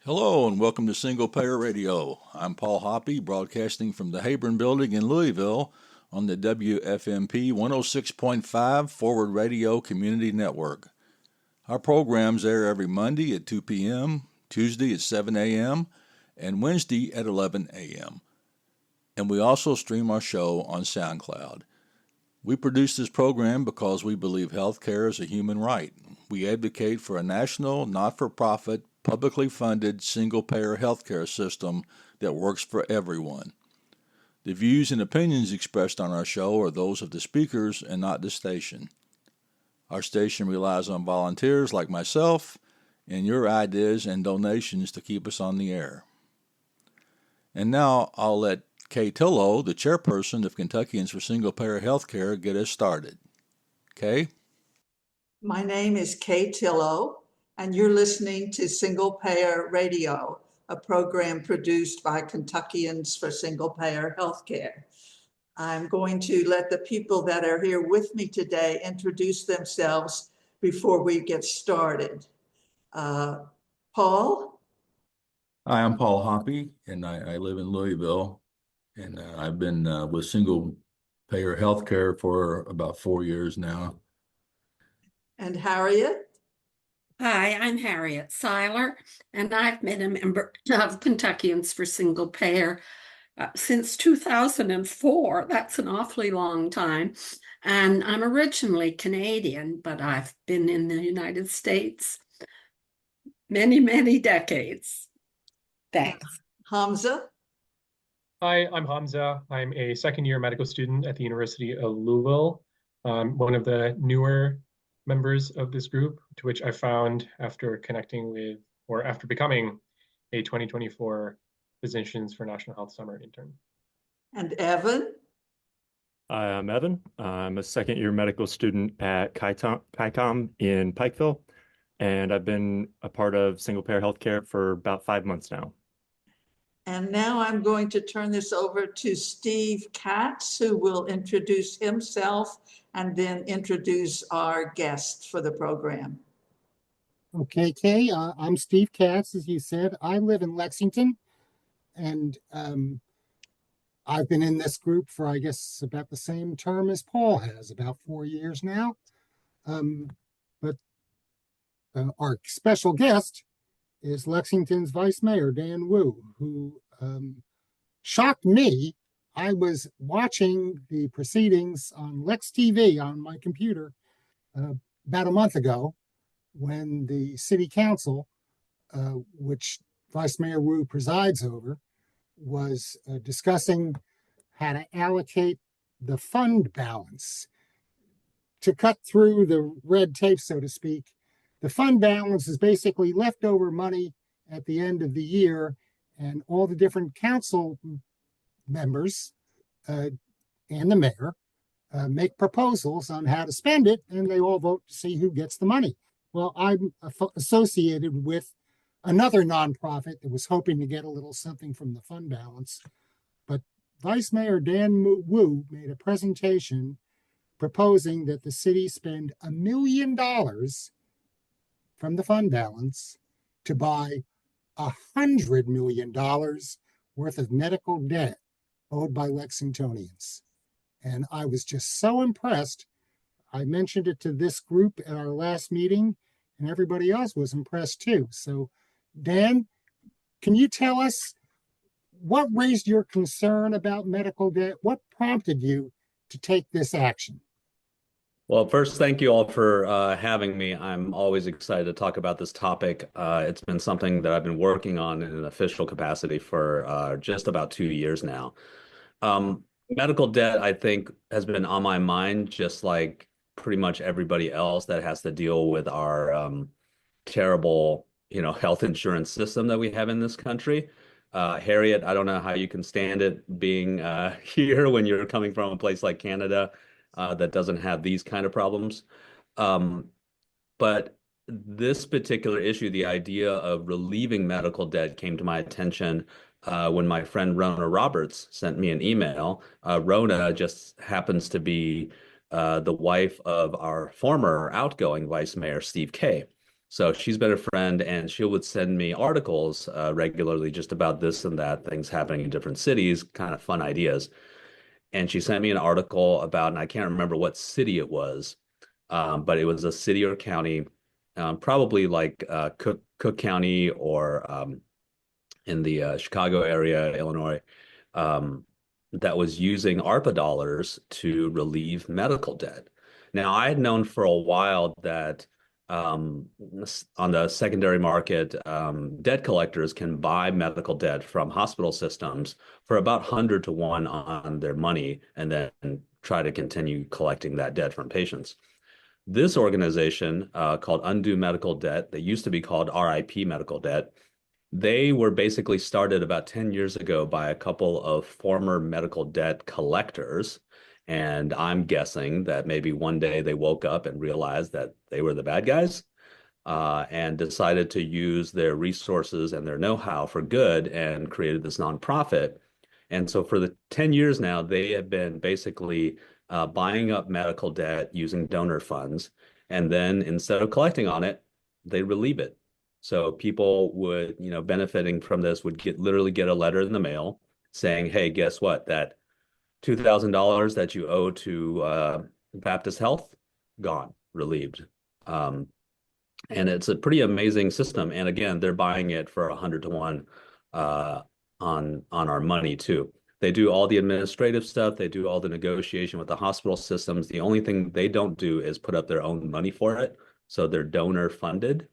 Hello and welcome to Single Payer Radio. I'm Paul Hoppy, broadcasting from the Habron Building in Louisville on the WFMP 106.5 Forward Radio Community Network. Our programs air every Monday at 2 p.m., Tuesday at 7 a.m., and Wednesday at 11 a.m. And we also stream our show on SoundCloud. We produce this program because we believe healthcare is a human right. We advocate for a national, not-for-profit, publicly funded, single-payer healthcare system that works for everyone. The views and opinions expressed on our show are those of the speakers and not the station. Our station relies on volunteers like myself and your ideas and donations to keep us on the air. And now I'll let Kay Tillow, the chairperson of Kentuckians for Single-Payer Healthcare, get us started. Kay? My name is Kay Tillow, and you're listening to Single Payer Radio, a program produced by Kentuckians for Single Payer Healthcare. I'm going to let the people that are here with me today introduce themselves before we get started. Paul? Hi, I'm Paul Hoppy, and I live in Louisville, and I've been with Single Payer Healthcare for about 4 years now. And Harriet? Hi, I'm Harriet Seiler, and I've been a member of Kentuckians for Single Payer since 2004. That's an awfully long time. And I'm originally Canadian, but I've been in the United States many, many decades. Thanks. Hamza? Hi, I'm Hamza. I'm a second-year medical student at the University of Louisville. I'm one of the newer members of this group, to which I found after connecting with, or after becoming a 2024 Physicians for National Health Summer intern. And Evan? Hi, I'm Evan. I'm a second-year medical student at KICOM in Pikeville, and I've been a part of Single Payer Healthcare for about 5 months now. And now I'm going to turn this over to Steve Katz, who will introduce himself and then introduce our guest for the program. Okay, Kay, I'm Steve Katz, as you said. I live in Lexington, and I've been in this group for, I guess, about the same term as Paul has, about 4 years now. But our special guest is Lexington's Vice Mayor, Dan Wu, who shocked me. I was watching the proceedings on Lex TV on my computer about a month ago when the city council, which Vice Mayor Wu presides over, was discussing how to allocate the fund balance. To cut through the red tape, so to speak, the fund balance is basically leftover money at the end of the year, and all the different council members and the mayor make proposals on how to spend it, and they all vote to see who gets the money. Well, I'm associated with another nonprofit that was hoping to get a little something from the fund balance, but Vice Mayor Dan Wu made a presentation proposing that the city spend $1 million from the fund balance to buy $100 million worth of medical debt owed by Lexingtonians. And I was just so impressed. I mentioned it to this group at our last meeting, and everybody else was impressed too. So, Dan, can you tell us what raised your concern about medical debt? What prompted you to take this action? Well, first, thank you all for having me. I'm always excited to talk about this topic. It's been something that I've been working on in an official capacity for just about 2 years now. Medical debt, I think, has been on my mind, just like pretty much everybody else that has to deal with our terrible, health insurance system that we have in this country. Harriet, I don't know how you can stand it being here when you're coming from a place like Canada that doesn't have these kind of problems. But this particular issue, the idea of relieving medical debt, came to my attention when my friend Rona Roberts sent me an email. Rona just happens to be the wife of our former outgoing Vice Mayor, Steve Kay. So she's been a friend, and she would send me articles regularly just about this and that, things happening in different cities, kind of fun ideas. And she sent me an article about, and I can't remember what city it was, but it was a city or county, probably like Cook County or in the Chicago area, Illinois, um, that was using ARPA dollars to relieve medical debt. Now, I had known for a while that um, on the secondary market, debt collectors can buy medical debt from hospital systems for about 100 to 1 on their money and then try to continue collecting that debt from patients. This organization called Undue Medical Debt, they used to be called RIP Medical Debt, they were basically started about 10 years ago by a couple of former medical debt collectors. And I'm guessing that maybe one day they woke up and realized that they were the bad guys and decided to use their resources and their know-how for good and created this nonprofit. And so for the 10 years now, they have been basically buying up medical debt using donor funds. And then instead of collecting on it, they relieve it. So people would, benefiting from this would literally get a letter in the mail saying, hey, guess what? That $2,000 that you owe to Baptist Health, gone, relieved. And it's a pretty amazing system. And again, they're buying it for 100 to 1 on our money too. They do all the administrative stuff. They do all the negotiation with the hospital systems. The only thing they don't do is put up their own money for it. So they're donor funded.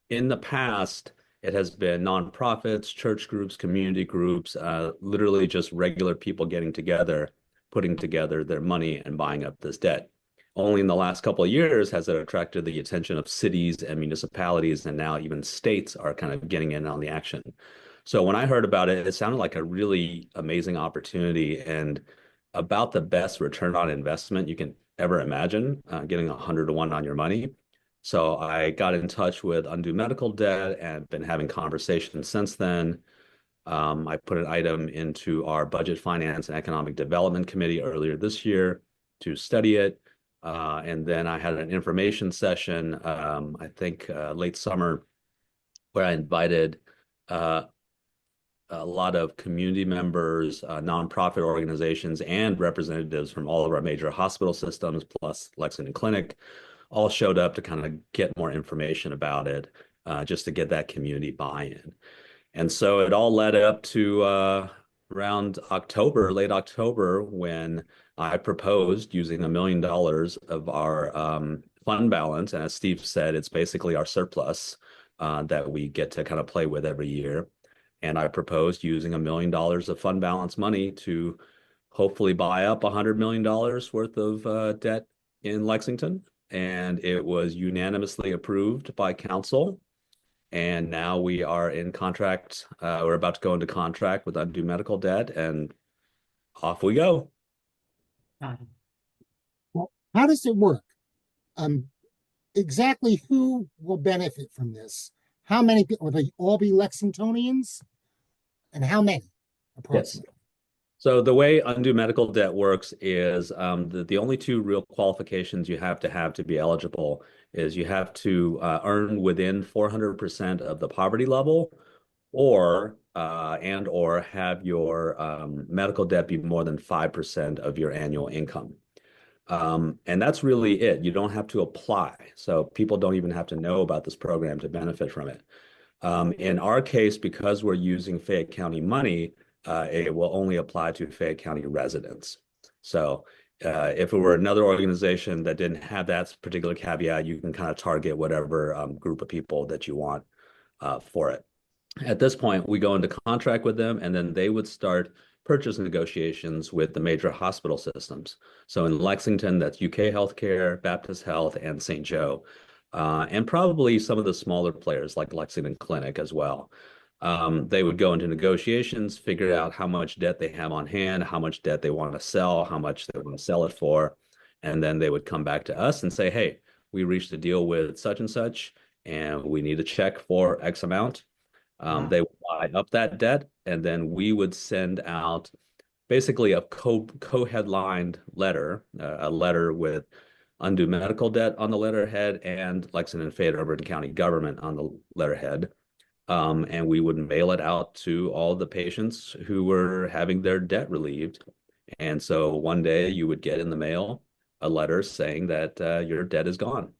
In the past, it has been nonprofits, church groups, community groups, literally just regular people getting together, putting together their money and buying up this debt. Only in the last couple of years has it attracted the attention of cities and municipalities, and now even states are kind of getting in on the action. So when I heard about it, it sounded like a really amazing opportunity and about the best return on investment you can ever imagine, getting 100 to 1 on your money. So I got in touch with Undue Medical Debt and been having conversations since then. I put an item into our Budget, Finance, and Economic Development Committee earlier this year to study it. And then I had an information session, I think late summer, where I invited a lot of community members, nonprofit organizations, and representatives from all of our major hospital systems, plus Lexington Clinic, all showed up to kind of get more information about it, just to get that community buy-in. And so it all led up to around October, late October, when I proposed using $1 million of our fund balance. And as Steve said, it's basically our surplus that we get to kind of play with every year. And I proposed using $1 million of fund balance money to hopefully buy up $100 million worth of debt in Lexington. And it was unanimously approved by council. And now we are in contract. We're about to go into contract with Undue Medical Debt, and off we go. Well, how does it work? Exactly who will benefit from this? How many people? Will they all be Lexingtonians? And how many, approximately? Yes. So the way Undue Medical Debt works is the only two real qualifications you have to be eligible is you have to earn within 400% of the poverty level, or or have your medical debt be more than 5% of your annual income. And that's really it. You don't have to apply. So people don't even have to know about this program to benefit from it. In our case, because we're using Fayette County money, it will only apply to Fayette County residents. So if it were another organization that didn't have that particular caveat, you can kind of target whatever group of people that you want for it. At this point, we go into contract with them, and then they would start purchase negotiations with the major hospital systems. So in Lexington, that's UK Healthcare, Baptist Health, and St. Joe, and probably some of the smaller players like Lexington Clinic as well. They would go into negotiations, figure out how much debt they have on hand, how much debt they want to sell, how much they want to sell it for. And then they would come back to us and say, hey, we reached a deal with such and such, and we need a check for X amount. They would buy up that debt, and then we would send out basically a co-headlined letter, a letter with undue medical debt on the letterhead and Lexington and Fayette Urban County government on the letterhead. And we would mail it out to all the patients who were having their debt relieved. And so one day you would get in the mail a letter saying that your debt is gone.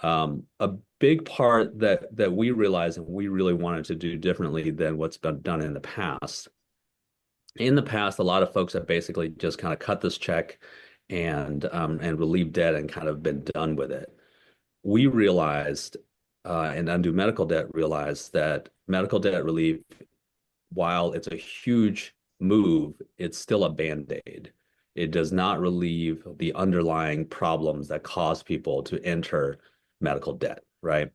A big part that we realized and we really wanted to do differently than what's been done in the past. In the past, a lot of folks have basically just kind of cut this check and relieved debt and kind of been done with it. We realized, and undue medical debt realized that medical debt relief, while it's a huge move, it's still a Band-Aid. It does not relieve the underlying problems that cause people to enter medical debt, right?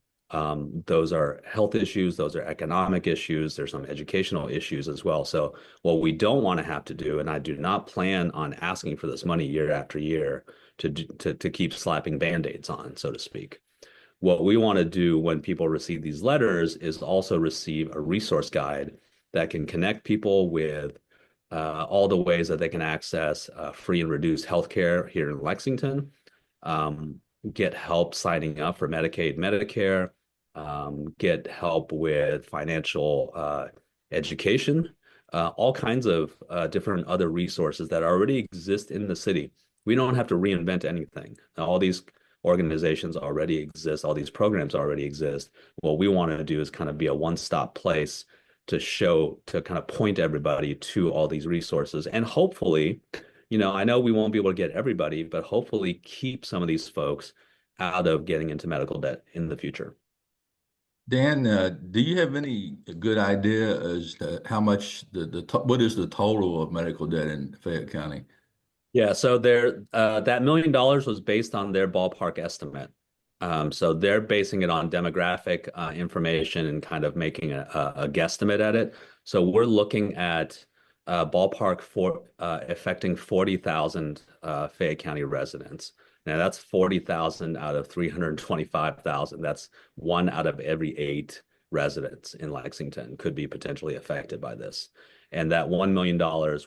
Those are health issues, those are economic issues, there's some educational issues as well. So what we don't want to have to do, and I do not plan on asking for this money year after year to keep slapping Band-Aids on, so to speak. What we want to do when people receive these letters is also receive a resource guide that can connect people with all the ways that they can access free and reduced healthcare here in Lexington, get help signing up for Medicaid, Medicare, get help with financial education, all kinds of different other resources that already exist in the city. We don't have to reinvent anything. All these organizations already exist, all these programs already exist. What we want to do is kind of be a one-stop place to kind of point everybody to all these resources. And hopefully, I know we won't be able to get everybody, but hopefully keep some of these folks out of getting into medical debt in the future. Dan, do you have any good idea as to how much what is the total of medical debt in Fayette County? Yeah, so that $1 million was based on their ballpark estimate. So they're basing it on demographic information and kind of making a guesstimate at it. So we're looking at ballpark for affecting 40,000 Fayette County residents. Now that's 40,000 out of 325,000. That's 1 out of every 8 residents in Lexington could be potentially affected by this. And that $1 million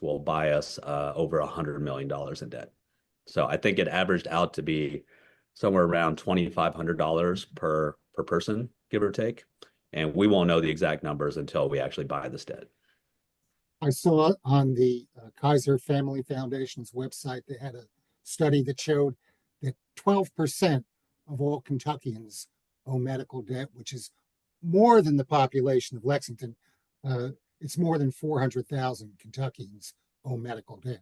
will buy us over $100 million in debt. So I think it averaged out to be somewhere around $2,500 per person, give or take. And we won't know the exact numbers until we actually buy this debt. I saw on the Kaiser Family Foundation's website, they had a study that showed that 12% of all Kentuckians owe medical debt, which is more than the population of Lexington. It's more than 400,000 Kentuckians owe medical debt.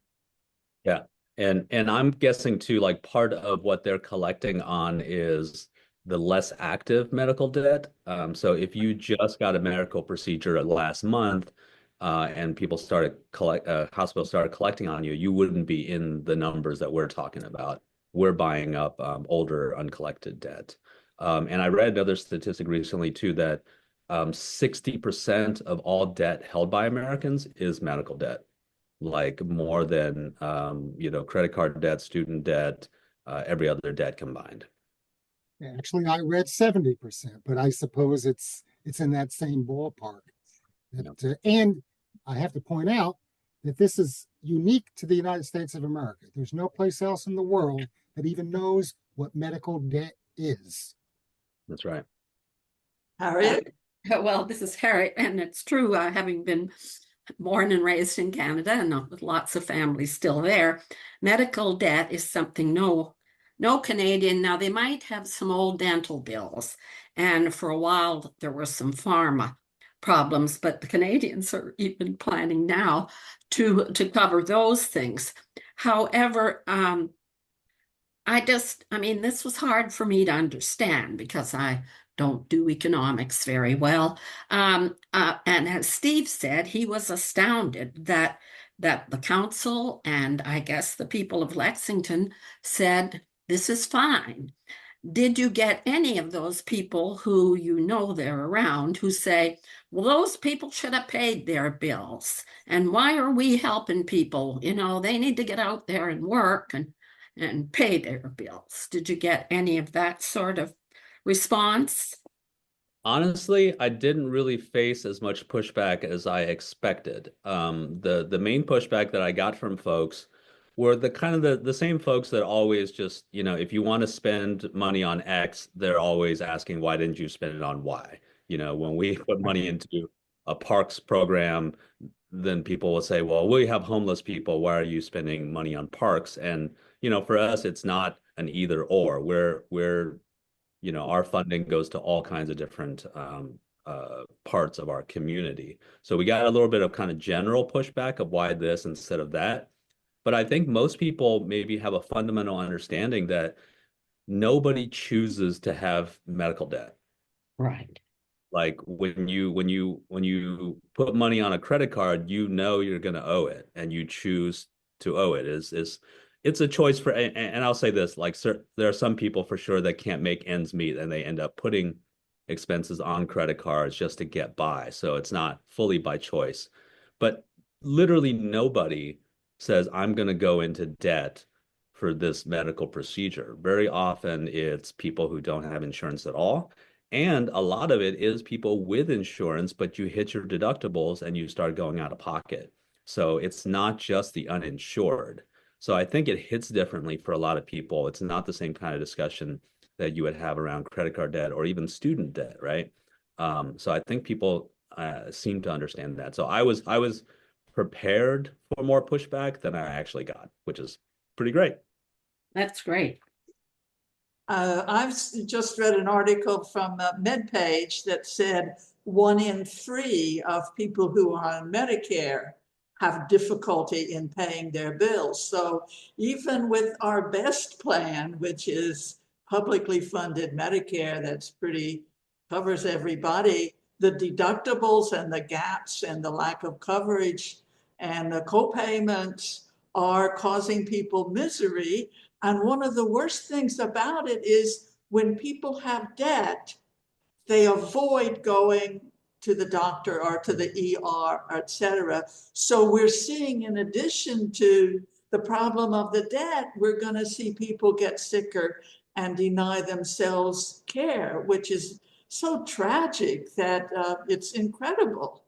Yeah. And I'm guessing too, like part of what they're collecting on is the less active medical debt. So if you just got a medical procedure last month and people hospitals started collecting on you, you wouldn't be in the numbers that we're talking about. We're buying up older uncollected debt. And I read another statistic recently too that 60% of all debt held by Americans is medical debt. Like more than credit card debt, student debt, every other debt combined. Actually, I read 70%, but I suppose it's in that same ballpark. And I have to point out that this is unique to the United States of America. There's no place else in the world that even knows what medical debt is. That's right. Harriet? Well, this is Harriet, and it's true, having been born and raised in Canada and with lots of families still there, medical debt is something no Canadian. Now, they might have some old dental bills, and for a while there were some pharma problems, but the Canadians are even planning now to cover those things. However, this was hard for me to understand because I don't do economics very well. And as Steve said, he was astounded that the council and I guess the people of Lexington said, this is fine. Did you get any of those people who they're around who say, well, those people should have paid their bills. And why are we helping people? They need to get out there and work and pay their bills. Did you get any of that sort of response? Honestly, I didn't really face as much pushback as I expected. The main pushback that I got from folks we're the kind of the same folks that always just, if you want to spend money on X, they're always asking, why didn't you spend it on Y? When we put money into a parks program, then people will say, well, we have homeless people. Why are you spending money on parks? And, for us, it's not an either or. Our funding goes to all kinds of different parts of our community. So we got a little bit of kind of general pushback of why this instead of that. But I think most people maybe have a fundamental understanding that nobody chooses to have medical debt. Right. Like when you put money on a credit card, you're going to owe it, and you choose to owe it. It's a choice for, and I'll say this, like there are some people for sure that can't make ends meet, and they end up putting expenses on credit cards just to get by. So it's not fully by choice, but literally nobody says, I'm going to go into debt for this medical procedure. Very often it's people who don't have insurance at all. And a lot of it is people with insurance, but you hit your deductibles and you start going out of pocket. So it's not just the uninsured. So I think it hits differently for a lot of people. It's not the same kind of discussion that you would have around credit card debt or even student debt, right? So I think people seem to understand that. So I was prepared for more pushback than I actually got, which is pretty great. That's great. I've just read an article from MedPage that said 1 in 3 of people who are on Medicare have difficulty in paying their bills. So even with our best plan, which is publicly funded Medicare, that's pretty covers everybody, the deductibles and the gaps and the lack of coverage and the co-payments are causing people misery. And one of the worst things about it is when people have debt, they avoid going to the doctor or to the ER, et cetera. So we're seeing, in addition to the problem of the debt, we're going to see people get sicker and deny themselves care, which is so tragic that it's incredible.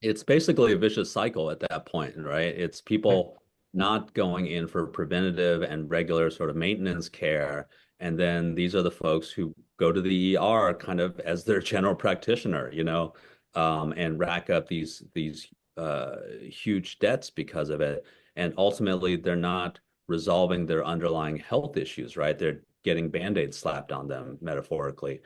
It's basically a vicious cycle at that point, right? It's people not going in for preventative and regular sort of maintenance care. And then these are the folks who go to the ER kind of as their general practitioner, and rack up these huge debts because of it. And ultimately, they're not resolving their underlying health issues, right? They're getting Band-Aids slapped on them, metaphorically,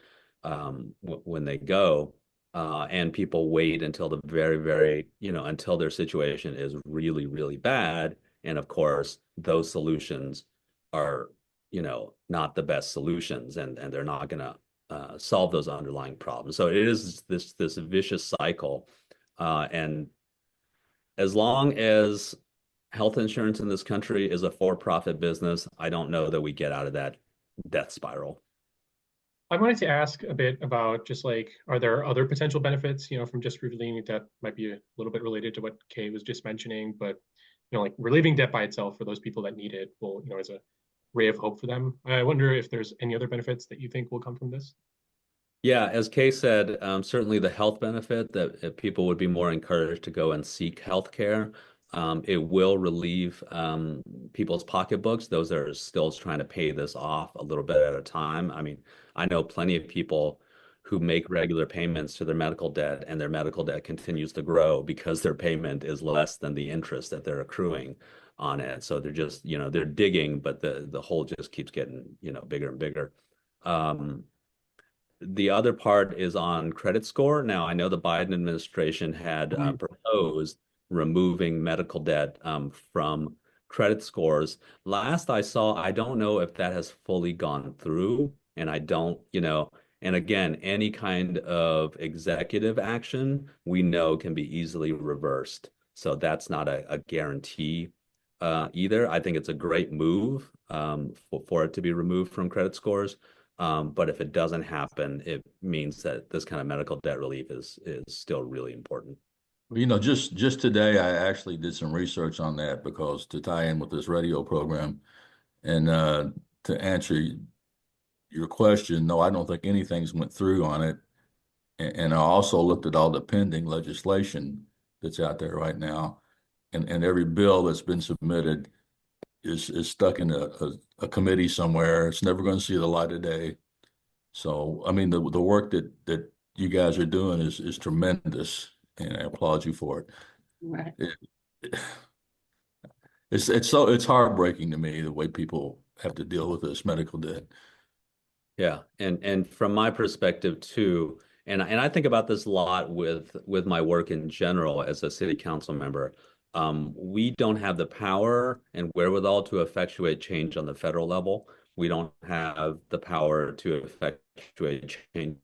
when they go. And people wait until the very, very, until their situation is really, really bad. And of course, those solutions are, not the best solutions, and they're not going to solve those underlying problems. So it is this vicious cycle. And as long as health insurance in this country is a for-profit business, I don't know that we get out of that death spiral. I wanted to ask a bit about just like, are there other potential benefits, from just relieving debt? Might be a little bit related to what Kay was just mentioning, but like relieving debt by itself for those people that need it will, as a ray of hope for them. I wonder if there's any other benefits that you think will come from this. Yeah, as Kay said, certainly the health benefit that if people would be more encouraged to go and seek health care. It will relieve people's pocketbooks, those that are still trying to pay this off a little bit at a time. I mean, I know plenty of people who make regular payments to their medical debt, and their medical debt continues to grow because their payment is less than the interest that they're accruing on it. So they're just, they're digging, but the hole just keeps getting, bigger and bigger. The other part is on credit score. Now, I know the Biden administration had proposed removing medical debt from credit scores. Last I saw, I don't know if that has fully gone through, and I don't, and again, any kind of executive action we know can be easily reversed. So that's not a guarantee either. I think it's a great move for it to be removed from credit scores. But if it doesn't happen, it means that this kind of medical debt relief is still really important. Just today, I actually did some research on that because to tie in with this radio program, and to answer your question, no, I don't think anything's went through on it. And I also looked at all the pending legislation that's out there right now, and every bill that's been submitted is stuck in a committee somewhere. It's never going to see the light of day. So, I mean, the work that you guys are doing is tremendous, and I applaud you for it. Right. It's heartbreaking to me the way people have to deal with this medical debt. Yeah, and from my perspective too, and I think about this a lot with my work in general as a city council member. We don't have the power and wherewithal to effectuate change on the federal level. We don't have the power to effectuate change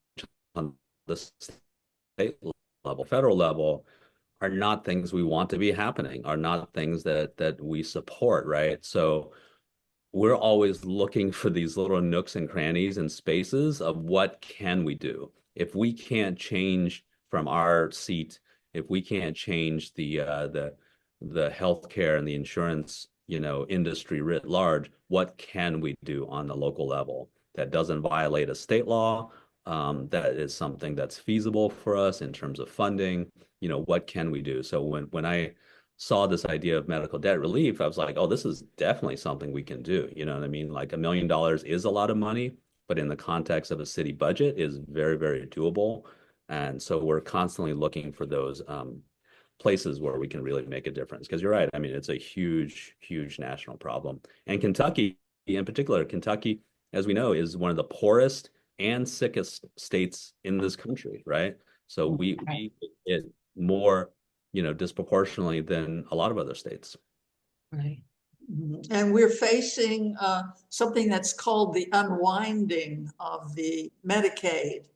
on the state level. Federal level are not things we want to be happening, are not things that we support, right? So we're always looking for these little nooks and crannies and spaces of what can we do. If we can't change from our seat, if we can't change the healthcare and the insurance, industry writ large, what can we do on the local level that doesn't violate a state law? That is something that's feasible for us in terms of funding. What can we do? So when I saw this idea of medical debt relief, I was like, oh, this is definitely something we can do. You know what I mean? Like $1 million is a lot of money, but in the context of a city budget is very, very doable. And so we're constantly looking for those places where we can really make a difference. Because you're right. I mean, it's a huge, huge national problem. And Kentucky, in particular, Kentucky, as we know, is one of the poorest and sickest states in this country, right? So we get more disproportionately than a lot of other states. Right. And we're facing something that's called the unwinding of the Medicaid,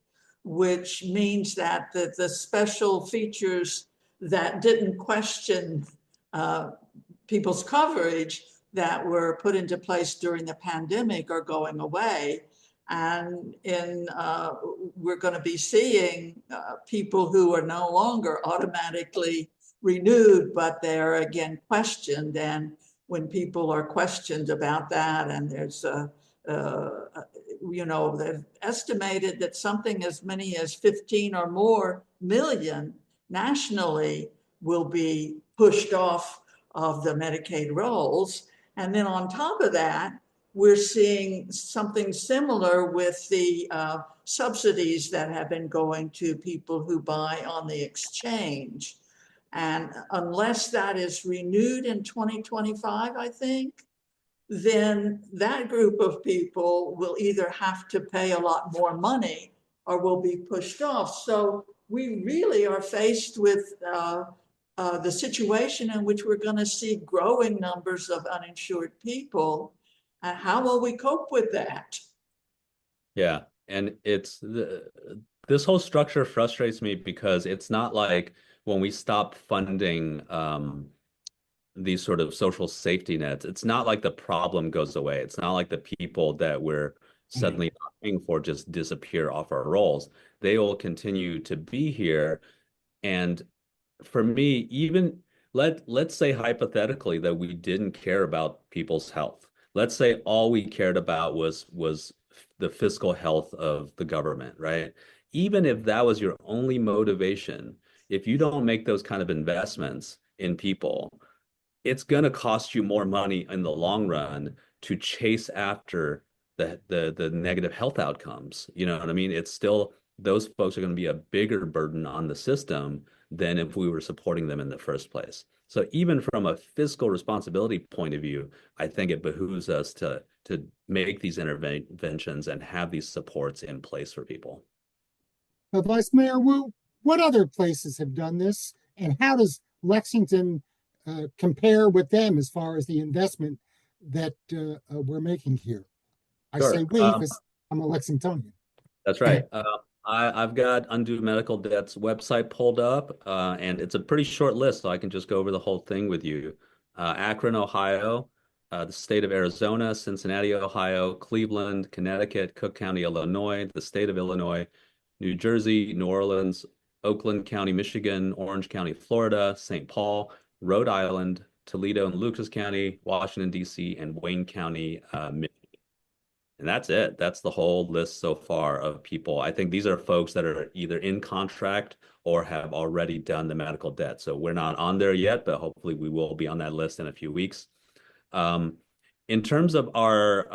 which means that the special features that didn't question people's coverage that were put into place during the pandemic are going away. And we're going to be seeing people who are no longer automatically renewed, but they're again questioned. And when people are questioned about that, and there's they've estimated that something as many as 15 or more million nationally will be pushed off of the Medicaid rolls. And then on top of that, we're seeing something similar with the subsidies that have been going to people who buy on the exchange. And unless that is renewed in 2025, I think, then that group of people will either have to pay a lot more money or will be pushed off. So we really are faced with the situation in which we're going to see growing numbers of uninsured people. And how will we cope with that? Yeah, and this whole structure frustrates me because it's not like when we stop funding these sort of social safety nets, it's not like the problem goes away. It's not like the people that we're suddenly not paying for just disappear off our rolls. They will continue to be here. And for me, even let's say hypothetically that we didn't care about people's health. Let's say all we cared about was the fiscal health of the government, right? Even if that was your only motivation, if you don't make those kind of investments in people, it's going to cost you more money in the long run to chase after the negative health outcomes. You know what I mean? It's still, those folks are going to be a bigger burden on the system than if we were supporting them in the first place. So even from a fiscal responsibility point of view, I think it behooves us to make these interventions and have these supports in place for people. Vice Mayor Wu, what other places have done this, and how does Lexington compare with them as far as the investment that we're making here? I Sure. say we because I'm a Lexingtonian. That's right. I've got Undo Medical Debt's website pulled up, and it's a pretty short list, so I can just go over the whole thing with you. Akron, Ohio, the state of Arizona, Cincinnati, Ohio, Cleveland, Connecticut, Cook County, Illinois, the state of Illinois, New Jersey, New Orleans, Oakland County, Michigan, Orange County, Florida, St. Paul, Rhode Island, Toledo and Lucas County, Washington, D.C., and Wayne County, Michigan. And that's it. That's the whole list so far of people. I think these are folks that are either in contract or have already done the medical debt. So we're not on there yet, but hopefully we will be on that list in a few weeks. In terms of our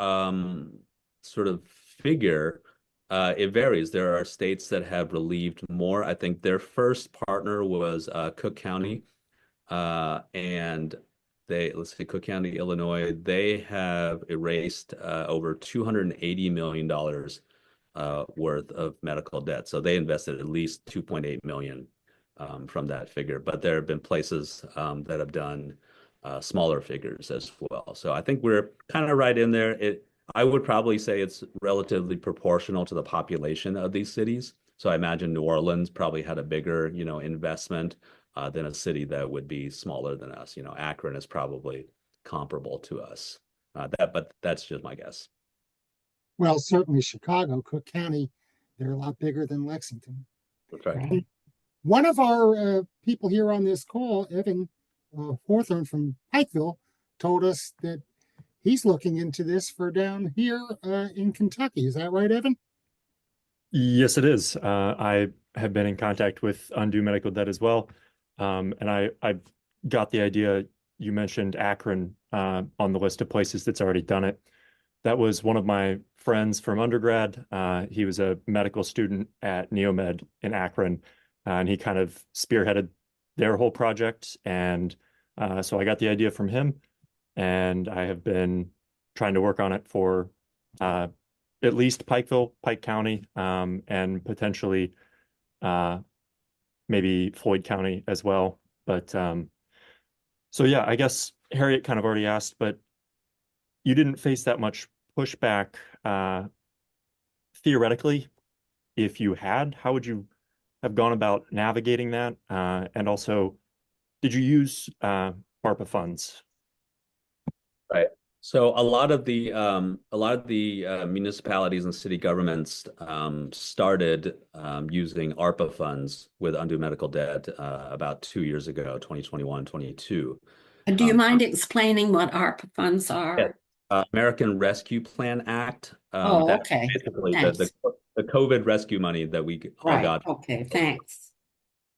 sort of figure, it varies. There are states that have relieved more. I think their first partner was Cook County, and let's say Cook County, Illinois, they have erased over $280 million worth of medical debt. So they invested at least 2.8 million from that figure. But there have been places that have done smaller figures as well. So I think we're kind of right in there. I would probably say it's relatively proportional to the population of these cities. So I imagine New Orleans probably had a bigger, investment than a city that would be smaller than us. Akron is probably comparable to us. But that's just my guess. Well, certainly Chicago, Cook County, they're a lot bigger than Lexington. That's right. Right? One of our people here on this call, Evan Hawthorne from Pikeville, told us that he's looking into this for down here in Kentucky. Is that right, Evan? Yes, it is. I have been in contact with Undue Medical Debt as well. And I've got the idea. You mentioned Akron on the list of places that's already done it. That was one of my friends from undergrad. He was a medical student at Neomed in Akron, and he kind of spearheaded their whole project. And so I got the idea from him, and I have been trying to work on it for at least Pikeville, Pike County, and potentially maybe Floyd County as well. But so yeah, I guess Harriet kind of already asked, but you didn't face that much pushback theoretically. If you had, how would you have gone about navigating that? And also, did you use ARPA funds? Right. So a lot of the municipalities and city governments started using ARPA funds with undue medical debt about 2 years ago, 2021, 22. Do you mind explaining what ARPA funds are? American Rescue Plan Act. Okay. Basically Thanks. the COVID rescue money that we all Right. got. Okay, thanks.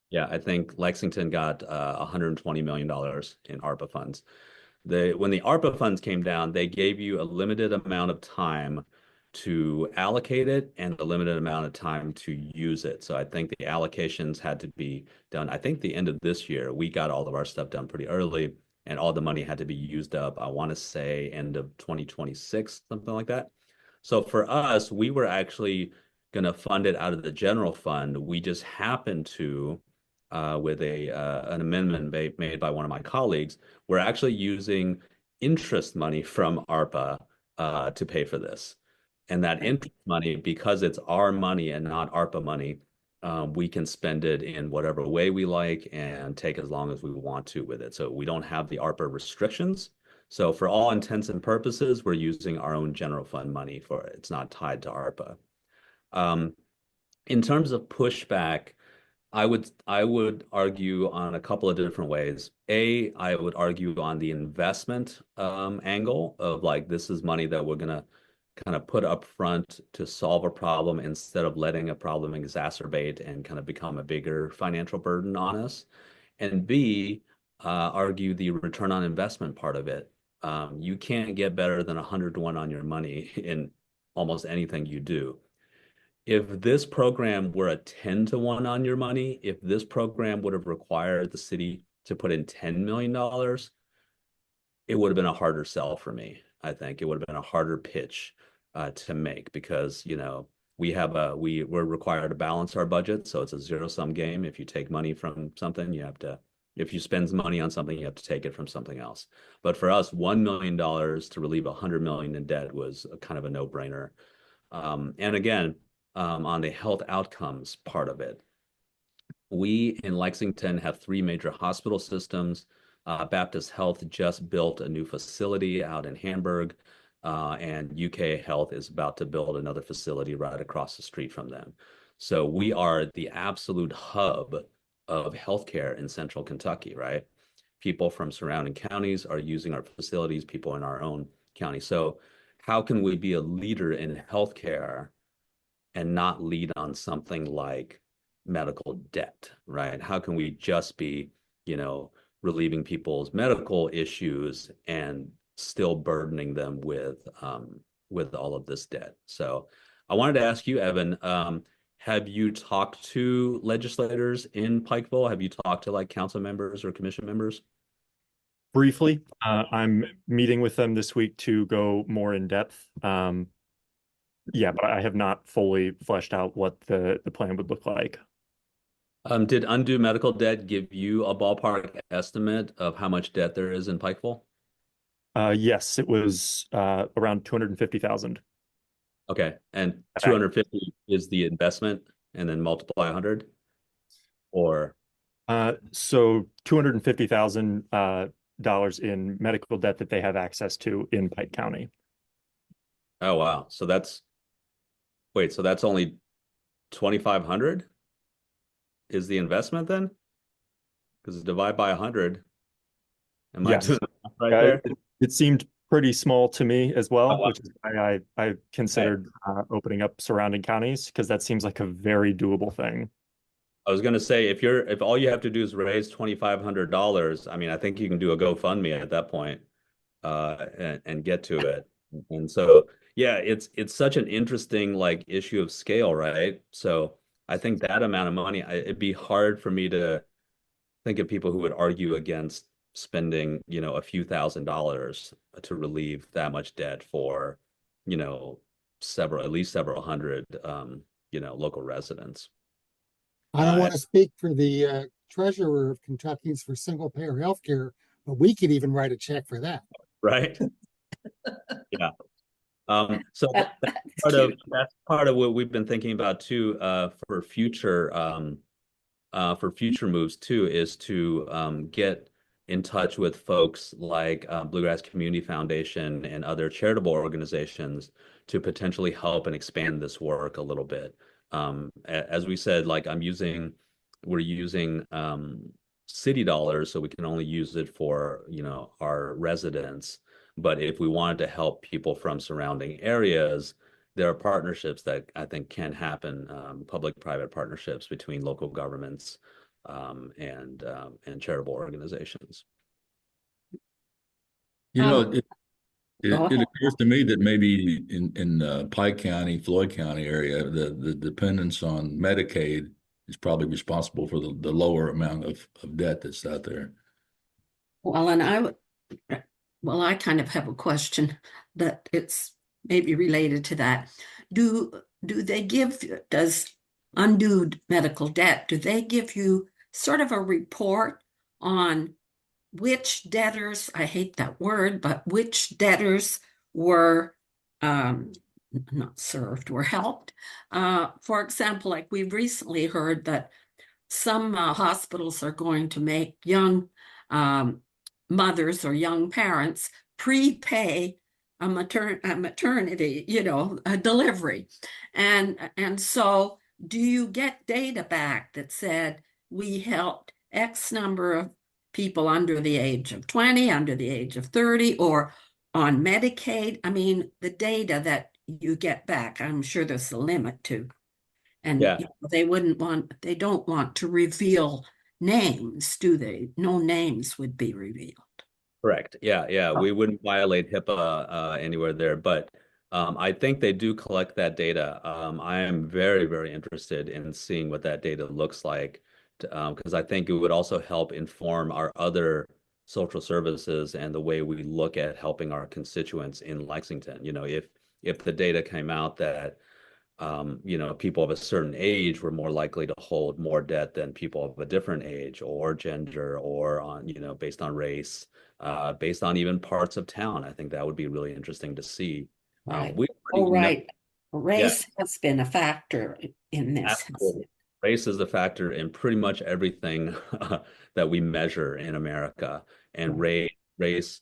Yeah, I think Lexington got $120 million in ARPA funds. When the ARPA funds came down, they gave you a limited amount of time to allocate it and a limited amount of time to use it. So I think the allocations had to be done. I think the end of this year, we got all of our stuff done pretty early, and all the money had to be used up. I want to say end of 2026, something like that. So for us, we were actually going to fund it out of the general fund. We just happened to, with an amendment made by one of my colleagues, we're actually using interest money from ARPA to pay for this. And that interest money, because it's our money and not ARPA money, we can spend it in whatever way we like and take as long as we want to with it. So we don't have the ARPA restrictions. So for all intents and purposes, we're using our own general fund money for it. It's not tied to ARPA. In terms of pushback, I would argue on a couple of different ways. I would argue on the investment angle of like, this is money that we're gonna kind of put up front to solve a problem instead of letting a problem exacerbate and kind of become a bigger financial burden on us. And B, argue the return on investment part of it. You can't get better than 100 to 1 on your money in almost anything you do. If this program were a 10 to 1 on your money, if this program would have required the city to put in $10 million, it would have been a harder sell for me. I think it would have been a harder pitch to make because, we're required to balance our budget. So it's a zero-sum game. If you take money from something, if you spend money on something, you have to take it from something else. But for us, $1 million to relieve $100 million in debt was kind of a no-brainer. And again, on the health outcomes part of it, we in Lexington have 3 major hospital systems. Baptist Health just built a new facility out in Hamburg, and UK Health is about to build another facility right across the street from them. So we are the absolute hub of healthcare in central Kentucky, right? People from surrounding counties are using our facilities, people in our own county. So how can we be a leader in healthcare and not lead on something like medical debt, right? How can we just be, relieving people's medical issues and still burdening them with all of this debt. So I wanted to ask you, Evan, have you talked to legislators in Pikeville? Have you talked to like council members or commission members? Briefly, I'm meeting with them this week to go more in depth. Yeah, but I have not fully fleshed out what the plan would look like. Did undue medical debt give you a ballpark estimate of how much debt there is in Pikeville? Yes, it was around 250,000. Okay, and 250 is the investment, and then multiply 100, or so $250,000 dollars in medical debt that they have access to in Pike County. oh wow, so that's so that's only 2,500 is the investment then? Because divide by 100. Am I Yes. doing the math right there? It seemed pretty small to me as well, Oh, wow. which is why I considered opening up surrounding counties, because that seems like a very doable thing. I was going to say, if all you have to do is raise $2,500, I mean, I think you can do a GoFundMe at that point, and get to it. And so, yeah, it's such an interesting like issue of scale, right? So I think that amount of money, it'd be hard for me to think of people who would argue against spending, a few $1,000s to relieve that much debt for, at least several hundred, local residents. I don't want to speak for the treasurer of Kentuckians for single payer healthcare, but we could even write a check for that. Right? Yeah. So Cute. that's part of what we've been thinking about too, for future moves too, is to get in touch with folks like Bluegrass Community Foundation and other charitable organizations to potentially help and expand this work a little bit. As we said, like we're using city dollars, so we can only use it for, our residents. But if we wanted to help people from surrounding areas, there are partnerships that I think can happen, public-private partnerships between local governments and charitable organizations. It Go ahead. occurs to me that maybe in Pike County, Floyd County area, the dependence on Medicaid is probably responsible for the lower amount of debt that's out there. Well, I kind of have a question that it's maybe related to that. Does undue medical debt, do they give you sort of a report on which debtors, I hate that word, but which debtors were not served, were helped? For example, like we recently heard that some hospitals are going to make young mothers or young parents prepay a maternity, a delivery. And so do you get data back that said we helped X number of people under the age of 20, under the age of 30, or on Medicaid? I mean, the data that you get back, I'm sure there's a limit to. And Yeah. they don't want to reveal names, do they? No names would be revealed. Correct. Yeah. We wouldn't violate HIPAA anywhere there, but I think they do collect that data. I am very, very interested in seeing what that data looks like, because I think it would also help inform our other social services and the way we look at helping our constituents in Lexington. If the data came out that people of a certain age were more likely to hold more debt than people of a different age or gender, or on, based on race, based on even parts of town. I think that would be really interesting to see. Right. We already know- Right. Race has been a factor in this. Absolutely. Race is a factor in pretty much everything that we measure in America, and race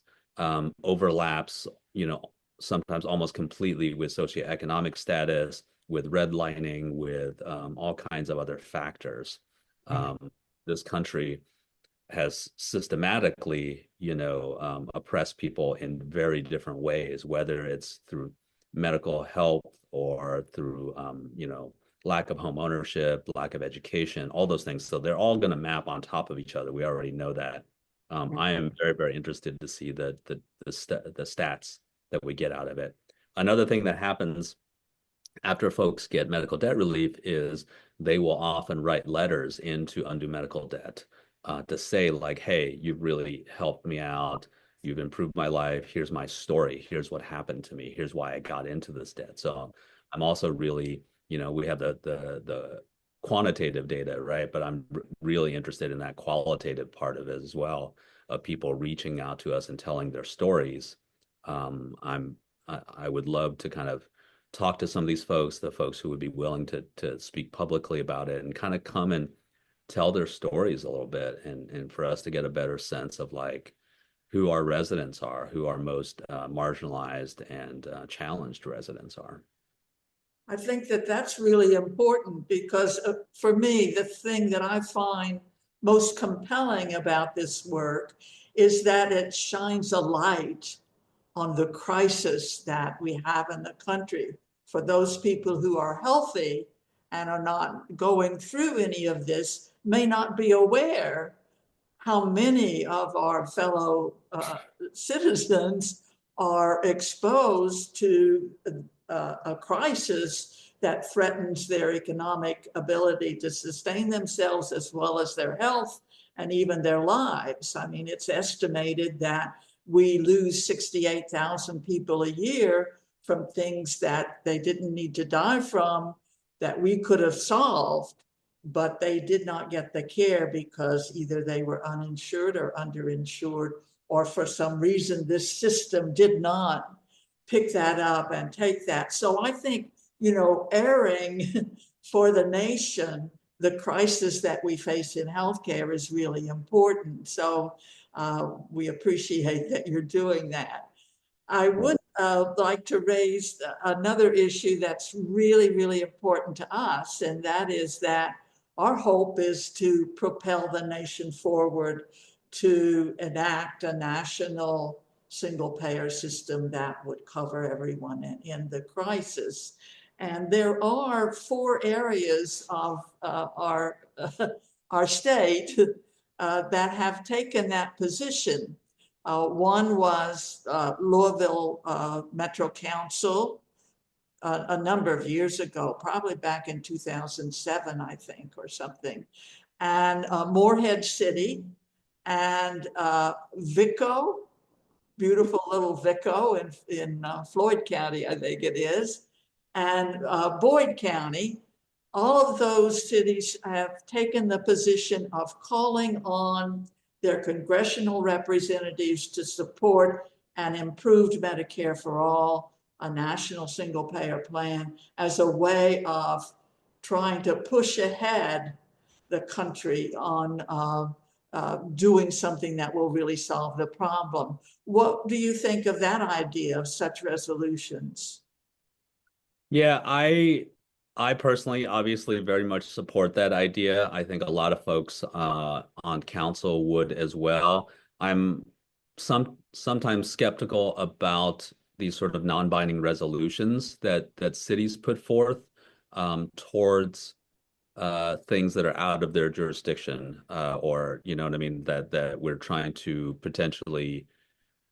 overlaps, sometimes almost completely with socioeconomic status, with redlining, with all kinds of other factors. This country has systematically, oppressed people in very different ways, whether it's through medical health or through, lack of home ownership, lack of education, all those things. So they're all going to map on top of each other. We already know that. I am very, very interested to see the stats that we get out of it. Another thing that happens after folks get medical debt relief is they will often write letters into undue medical debt to say like, hey, you've really helped me out. You've improved my life. Here's my story. Here's what happened to me. Here's why I got into this debt. So I'm also really, we have the quantitative data, right? But I'm really interested in that qualitative part of it as well, of people reaching out to us and telling their stories. I would love to kind of talk to some of these folks, the folks who would be willing to speak publicly about it and kind of come and tell their stories a little bit, and for us to get a better sense of like who our residents are, who our most marginalized and challenged residents are. I think that that's really important because for me, the thing that I find most compelling about this work is that it shines a light on the crisis that we have in the country. For those people who are healthy and are not going through any of this, may not be aware how many of our fellow citizens are exposed to a crisis that threatens their economic ability to sustain themselves as well as their health and even their lives. I mean, it's estimated that we lose 68,000 people a year from things that they didn't need to die from, that we could have solved, but they did not get the care because either they were uninsured or underinsured, or for some reason this system did not pick that up and take that. So I think, airing for the nation the crisis that we face in healthcare is really important. So we appreciate that you're doing that. I would like to raise another issue that's really, really important to us, and that is that our hope is to propel the nation forward to enact a national single-payer system that would cover everyone in the crisis. And there are 4 areas of our state that have taken that position. One was Louisville Metro Council a number of years ago, probably back in 2007, I think, or something. And Morehead City and Vico, beautiful little Vico in Floyd County, I think it is, and Boyd County. All of those cities have taken the position of calling on their congressional representatives to support an improved Medicare for all, a national single payer plan, as a way of trying to push ahead the country on doing something that will really solve the problem. What do you think of that idea of such resolutions? Yeah, I personally obviously very much support that idea. I think a lot of folks on council would as well. I'm sometimes skeptical about these sort of non-binding resolutions that cities put forth towards things that are out of their jurisdiction, or you know what I mean, that we're trying to potentially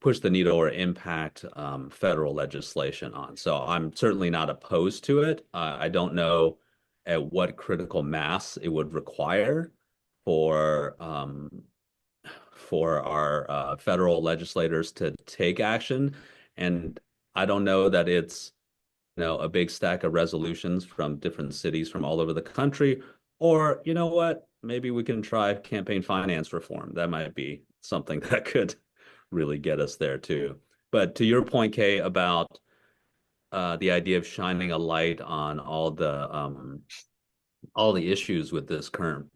push the needle or impact federal legislation on. So I'm certainly not opposed to it. I don't know at what critical mass it would require for our federal legislators to take action, and I don't know that it's a big stack of resolutions from different cities from all over the country. Or you know what? Maybe we can try campaign finance reform. That might be something that could really get us there too. But to your point, Kay, about the idea of shining a light on all the issues with this current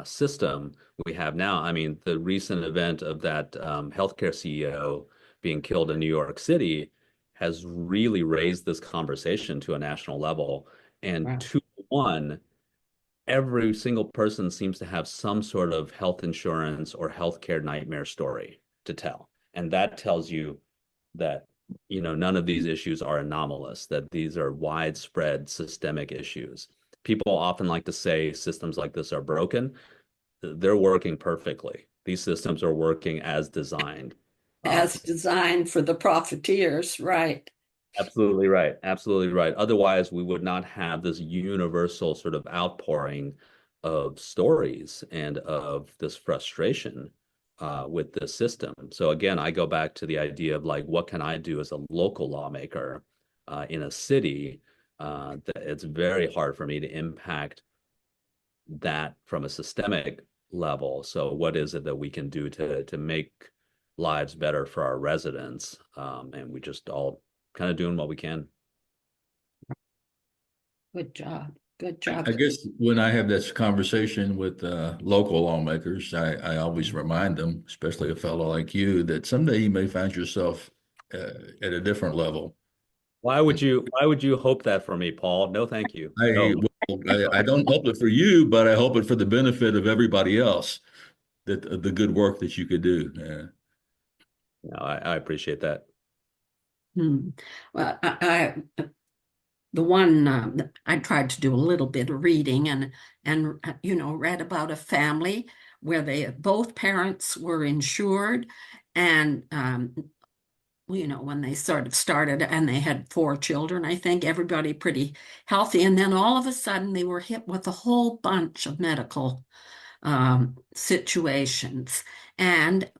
system we have now. I mean, the recent event of that healthcare CEO being killed in New York City has really raised this conversation to a national level. And Wow. 2-1, every single person seems to have some sort of health insurance or healthcare nightmare story to tell. And that tells you that, none of these issues are anomalous, that these are widespread systemic issues. People often like to say systems like this are broken. They're working perfectly. these systems are working as designed. As designed for the profiteers, right? Absolutely right. Absolutely right. Otherwise, we would not have this universal sort of outpouring of stories and of this frustration with this system. So again, I go back to the idea of like, what can I do as a local lawmaker in a city that it's very hard for me to impact that from a systemic level. So what is it that we can do to make lives better for our residents? And we just all kind of doing what we can. Good job. Good job. I guess when I have this conversation with local lawmakers, I always remind them, especially a fellow like you, that someday you may find yourself at a different level. Why would you hope that for me, Paul? No, thank you. I, No. I don't hope it for you, but I hope it for the benefit of everybody else, that the good work that you could do. No, I appreciate that. Well, the one I tried to do a little bit of reading and read about a family where both parents were insured, and when they sort of started, and they had 4 children, I think, everybody pretty healthy, and then all of a sudden they were hit with a whole bunch of medical situations, and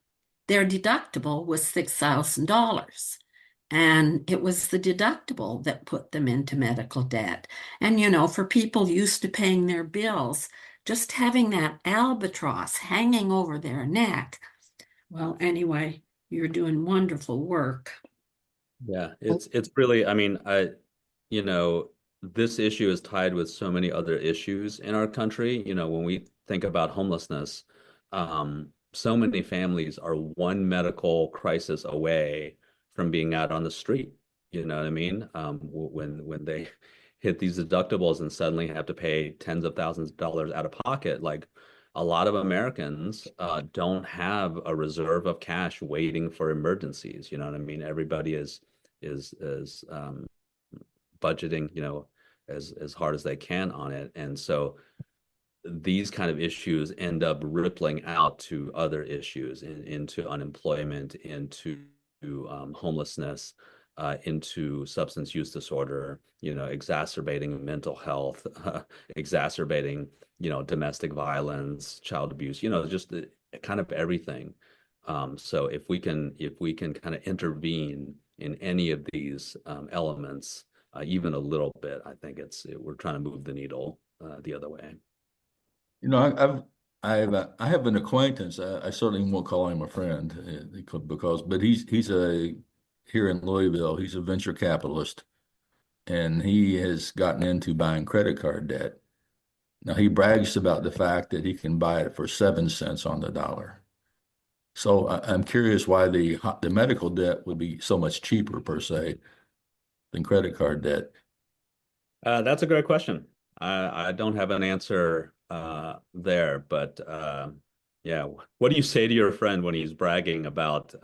their deductible was $6,000. And it was the deductible that put them into medical debt. And, for people used to paying their bills, just having that albatross hanging over their neck. Well, anyway, you're doing wonderful work. Yeah, it's really, I mean, this issue is tied with so many other issues in our country. When we think about homelessness, so many families are one medical crisis away from being out on the street. You know what I mean? When they hit these deductibles and suddenly have to pay tens of thousands of dollars out of pocket, like a lot of Americans don't have a reserve of cash waiting for emergencies. You know what I mean? Everybody is budgeting, as hard as they can on it, and so these kind of issues end up rippling out to other issues, into unemployment, into homelessness, into substance use disorder, exacerbating mental health, exacerbating, domestic violence, child abuse, just kind of everything. So if we can kind of intervene in any of these elements, even a little bit, I think we're trying to move the needle the other way. I have an acquaintance. I certainly won't call him a friend but he's here in Louisville. He's a venture capitalist, and he has gotten into buying credit card debt. Now he brags about the fact that he can buy it for 7 cents on the dollar. So I'm curious why the medical debt would be so much cheaper per se than credit card debt. That's a great question. I don't have an answer there, but yeah. What do you say to your friend when he's bragging about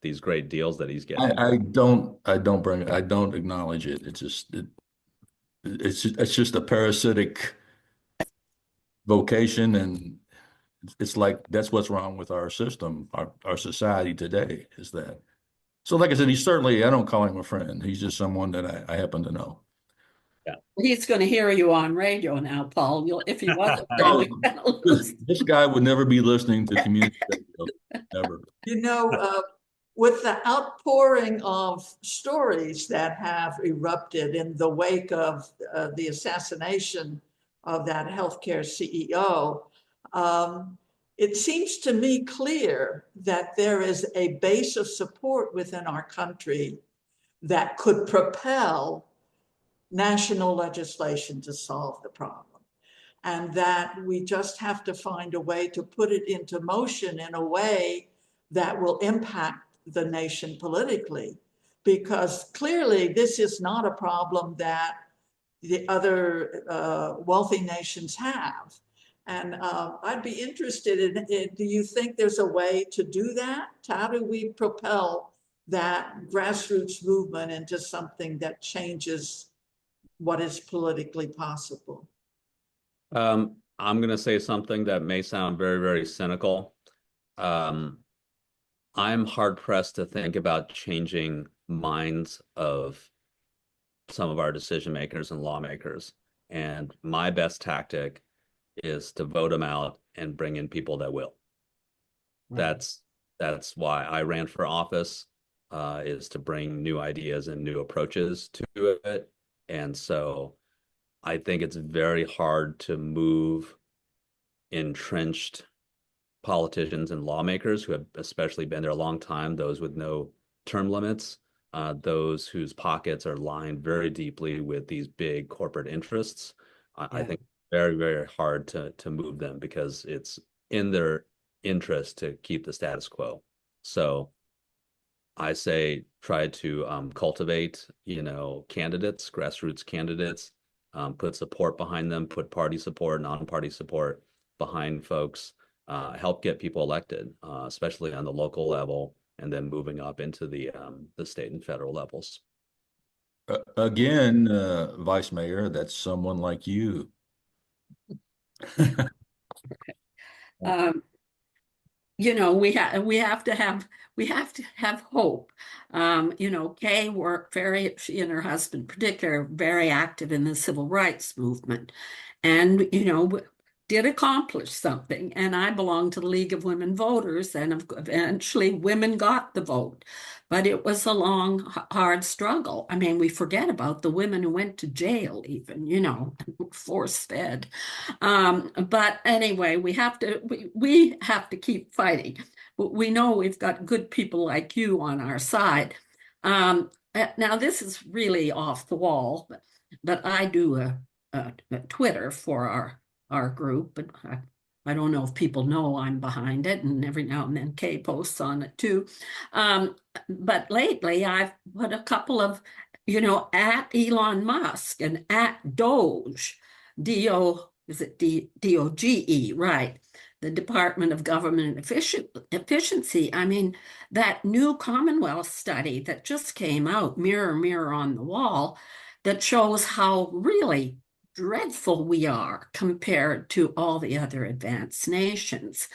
these great deals that he's getting? I don't acknowledge it. It's just a parasitic vocation, and it's like that's what's wrong with our system, our society today, is that. So like I said, I don't call him a friend. He's just someone that I happen to know. Yeah. He's going to hear you on radio now, Paul. If he wasn't, this guy would never be listening to community radio, never. With the outpouring of stories that have erupted in the wake of the assassination of that healthcare CEO, it seems to me clear that there is a base of support within our country that could propel national legislation to solve the problem, and that we just have to find a way to put it into motion in a way that will impact the nation politically, because clearly this is not a problem that the other wealthy nations have. And I'd be interested in, do you think there's a way to do that? How do we propel that grassroots movement into something that changes what is politically possible? I'm going to say something that may sound very, very cynical. I'm hard pressed to think about changing minds of some of our decision makers and lawmakers. And my best tactic is to vote them out and bring in people that will. Right. That's why I ran for office, is to bring new ideas and new approaches to it. And so I think it's very hard to move entrenched politicians and lawmakers who have especially been there a long time, those with no term limits, those whose pockets are lined very deeply with these big corporate interests. I think very, very hard to move them because it's in their interest to keep the status quo. So I say try to cultivate, candidates, grassroots candidates, put support behind them, put party support, non-party support behind folks, help get people elected, especially on the local level, and then moving up into the state and federal levels. Again, Vice Mayor, that's someone like you. Um, we have to have hope. Kay worked she and her husband particularly very active in the civil rights movement, and did accomplish something. And I belong to the League of Women Voters, and eventually women got the vote. But it was a long, hard struggle. I mean, we forget about the women who went to jail, even, force-fed. But anyway, we have to keep fighting. We know we've got good people like you on our side. Now, this is really off the wall, but I do a Twitter for our group, but I don't know if people know I'm behind it, and every now and then Kay posts on it too. But lately I've put a couple of, at Elon Musk and at Doge, DOGE, right? The Department of Government Efficiency. I mean, that new Commonwealth study that just came out, Mirror, Mirror on the Wall, that shows how really dreadful we are compared to all the other advanced nations.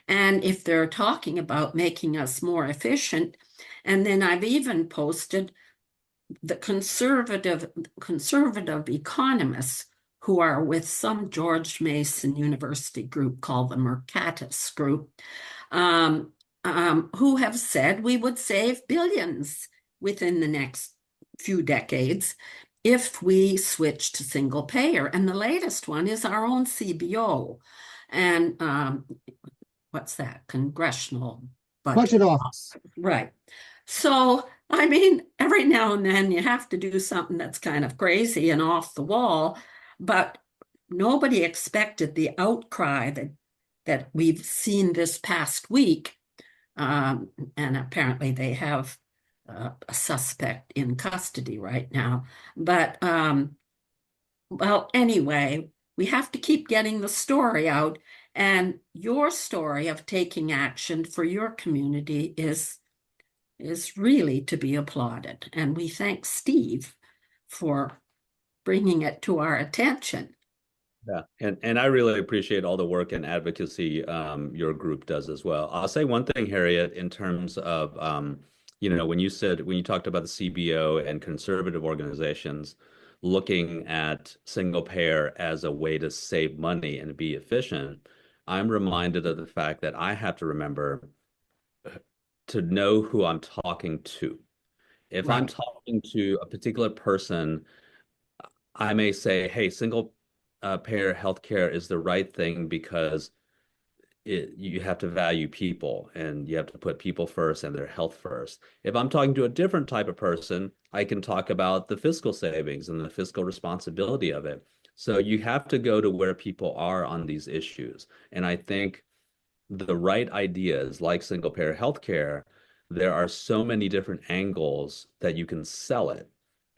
And if they're talking about making us more efficient, and then I've even posted the conservative economists who are with some George Mason University group called the Mercatus Group, who have said we would save billions within the next few decades if we switch to single payer. And the latest one is our own CBO. And what's that? Congressional Budget Office. Right. So, I mean, every now and then you have to do something that's kind of crazy and off the wall, but nobody expected the outcry that we've seen this past week. And apparently they have a suspect in custody right now. But, well, anyway, we have to keep getting the story out. And your story of taking action for your community is really to be applauded. And we thank Steve for bringing it to our attention. Yeah, and I really appreciate all the work and advocacy your group does as well. I'll say one thing, Harriet, in terms of when you talked about the CBO and conservative organizations looking at single payer as a way to save money and be efficient, I'm reminded of the fact that I have to remember to know who I'm talking to. If I'm talking to a particular person, I may say, hey, single payer healthcare is the right thing because you have to value people and you have to put people first and their health first. If I'm talking to a different type of person, I can talk about the fiscal savings and the fiscal responsibility of it. So you have to go to where people are on these issues. And I think the right ideas like single payer healthcare, there are so many different angles that you can sell it.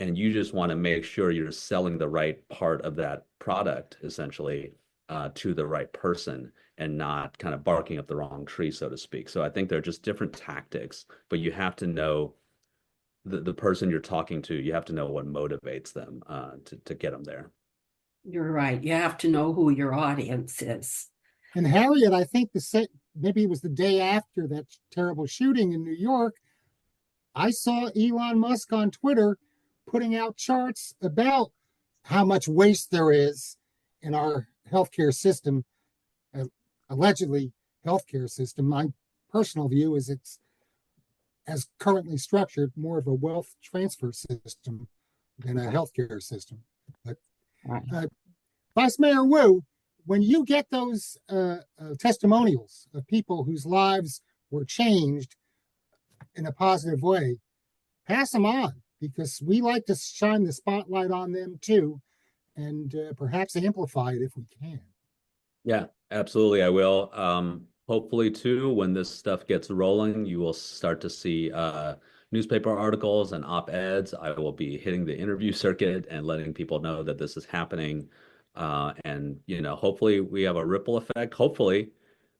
And you just want to make sure you're selling the right part of that product, essentially, to the right person and not kind of barking up the wrong tree, so to speak. So I think they're just different tactics, but you have to know the person you're talking to, you have to know what motivates them to get them there. You're right. You have to know who your audience is. And Harriet, I think maybe it was the day after that terrible shooting in New York, I saw Elon Musk on Twitter putting out charts about how much waste there is in our healthcare system, allegedly healthcare system. My personal view is it's, as currently structured, more of a wealth transfer system than a healthcare system. But Vice Mayor Wu, when you get those testimonials of people whose lives were changed in a positive way, pass them on, because we like to shine the spotlight on them too, and perhaps amplify it if we can. Yeah, absolutely. I will. Hopefully too, when this stuff gets rolling, you will start to see newspaper articles and op-eds. I will be hitting the interview circuit and letting people know that this is happening. And hopefully we have a ripple effect. Hopefully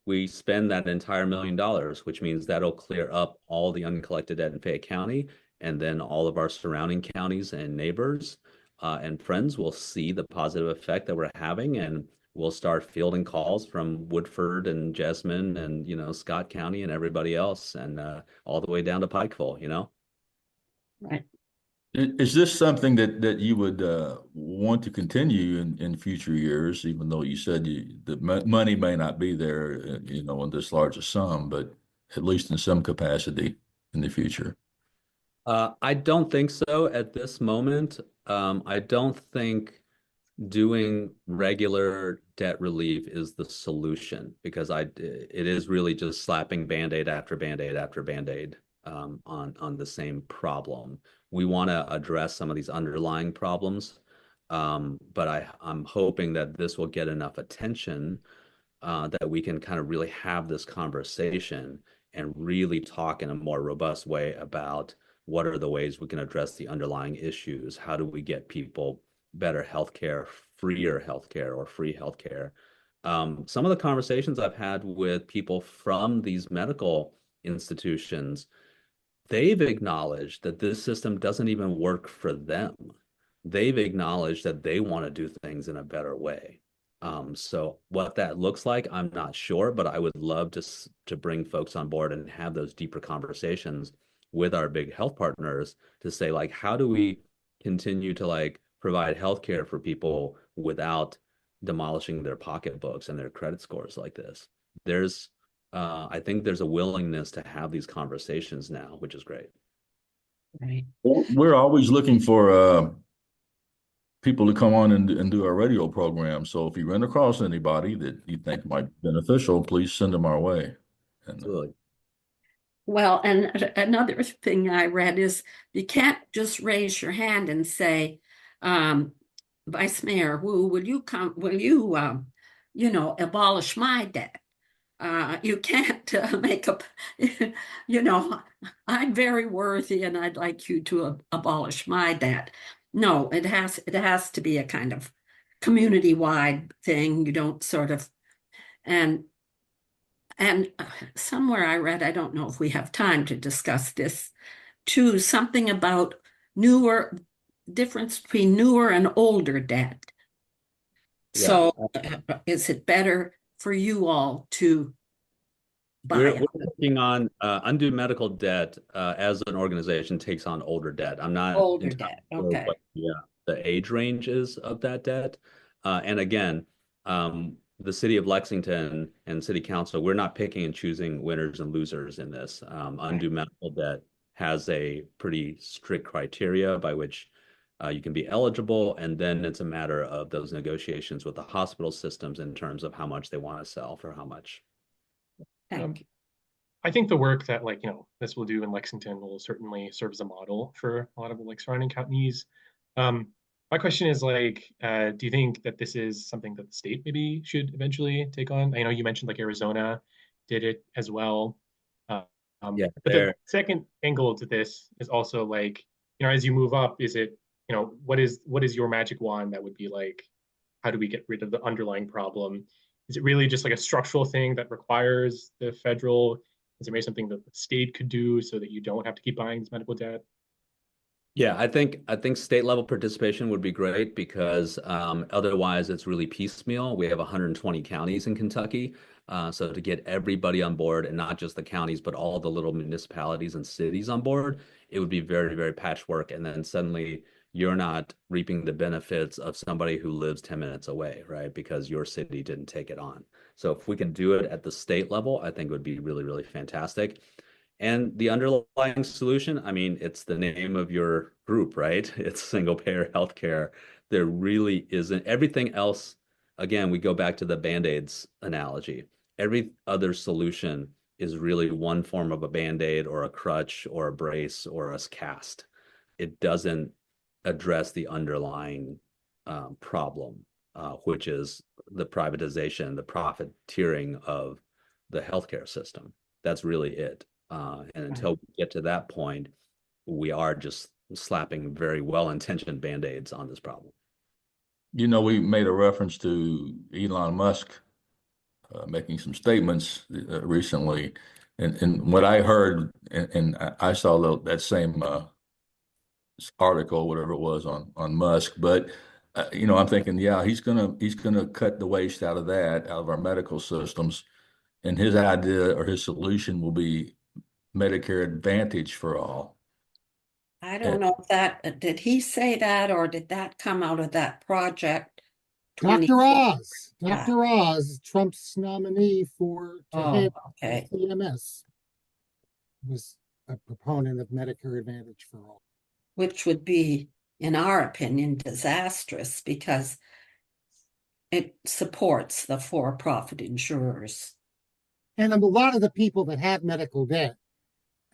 we spend that entire $1 million, which means that'll clear up all the uncollected debt in Fayette County, and then all of our surrounding counties and neighbors and friends will see the positive effect that we're having, and we'll start fielding calls from Woodford and Jessamine and Scott County and everybody else, and all the way down to Pikeville. Right. Is this something that you would want to continue in future years, even though you said the money may not be there, in this large a sum, but at least in some capacity in the future? I don't think so at this moment. I don't think doing regular debt relief is the solution, because it is really just slapping Band-Aid after Band-Aid after Band-Aid on the same problem. We want to address some of these underlying problems, but I'm hoping that this will get enough attention that we can kind of really have this conversation and really talk in a more robust way about what are the ways we can address the underlying issues. How do we get people better healthcare, freer healthcare, or free healthcare? Some of the conversations I've had with people from these medical institutions, they've acknowledged that this system doesn't even work for them. They've acknowledged that they want to do things in a better way. So what that looks like, I'm not sure, but I would love to bring folks on board and have those deeper conversations with our big health partners to say, like, how do we continue to provide healthcare for people without demolishing their pocketbooks and their credit scores like this? I think there's a willingness to have these conversations now, which is great. Right. Well, we're always looking for people to come on and do our radio program. So if you run across anybody that you think might be beneficial, please send them our way. Absolutely. Well, and another thing I read is you can't just raise your hand and say, Vice Mayor Wu, will you abolish my debt? You can't make up, I'm very worthy and I'd like you to abolish my debt. No, it has to be a kind of community-wide thing. You don't sort of, and somewhere I read, I don't know if we have time to discuss this, too, something about difference between newer and older debt. Yeah. So is it better for you all to buy We're working on undue medical debt as an organization takes on older debt. I'm not older entirely debt? sure Okay. what the age range is of that debt. And again, the city of Lexington and city council, we're not picking and choosing winners and losers in this. Undue medical debt has a pretty strict criteria by which you can be eligible, and then it's a matter of those negotiations with the hospital systems in terms of how much they want to sell for how much. Thank you. I think the work that this will do in Lexington will certainly serve as a model for a lot of the surrounding counties. My question is do you think that this is something that the state maybe should eventually take on? I know you mentioned Arizona did it as well. Yeah, but the second angle to this is also as you move up, is it, what is your magic wand that would be how do we get rid of the underlying problem? Is it really just a structural thing that requires the federal? Is there maybe something that the state could do so that you don't have to keep buying this medical debt? Yeah, I think state level participation would be great because otherwise it's really piecemeal. We have 120 counties in Kentucky. So to get everybody on board and not just the counties, but all the little municipalities and cities on board, it would be very, very patchwork. And then suddenly you're not reaping the benefits of somebody who lives 10 minutes away, right? Because your city didn't take it on. So if we can do it at the state level, I think it would be really, really fantastic. And the underlying solution, I mean, it's the name of your group, right? It's single payer healthcare. There really isn't everything else. Again, we go back to the Band-Aids analogy. Every other solution is really one form of a Band-Aid or a crutch or a brace or a cast. It doesn't address the underlying problem, which is the privatization, the profiteering of the healthcare system. That's really it. And until we get to that point, we are just slapping very well-intentioned band-aids on this problem. You know, we made a reference to Elon Musk making some statements recently, and what I heard, and I saw that same article, whatever it was on Musk, but you know, I'm thinking, yeah, he's gonna cut the waste out of our medical systems, and his idea or his solution will be Medicare Advantage for all. I And don't know if that, did he say that or did that come out of that project 20? Dr. Oz, Yeah. Dr. Oz, Trump's nominee to head Okay. CMS, was a proponent of Medicare Advantage for all. Which would be, in our opinion, disastrous because it supports the for-profit insurers. And a lot of the people that have medical debt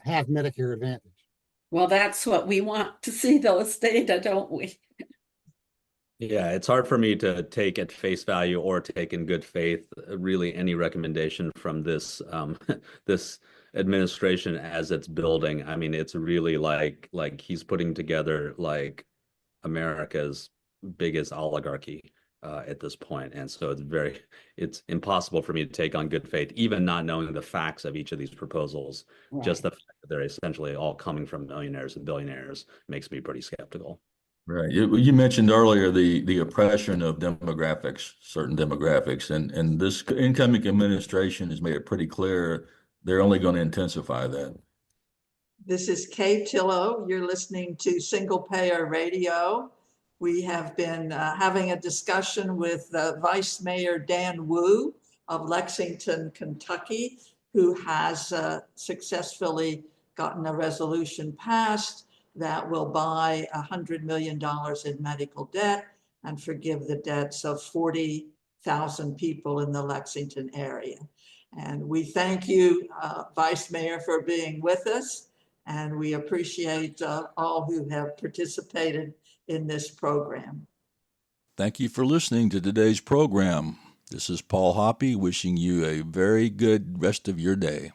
have Medicare Advantage. Well, that's what we want to see, those data, don't we? Yeah, it's hard for me to take at face value or take in good faith really any recommendation from this this administration as it's building. I mean, it's really like he's putting together like America's biggest oligarchy at this point. And so it's impossible for me to take on good faith, even not knowing the facts of each of these proposals. Just the fact that they're essentially all coming from millionaires and billionaires makes me pretty skeptical. right, you mentioned earlier the oppression of demographics, certain demographics, and this incoming administration has made it pretty clear they're only going to intensify that. This is Kay Tillow. You're listening to Single Payer Radio. We have been having a discussion with Vice Mayor Dan Wu of Lexington, Kentucky, who has successfully gotten a resolution passed that will buy $100 million in medical debt and forgive the debts of 40,000 people in the Lexington area. And we thank you, Vice Mayor, for being with us. And we appreciate all who have participated in this program. Thank you for listening to today's program. This is Paul Hoppy wishing you a very good rest of your day.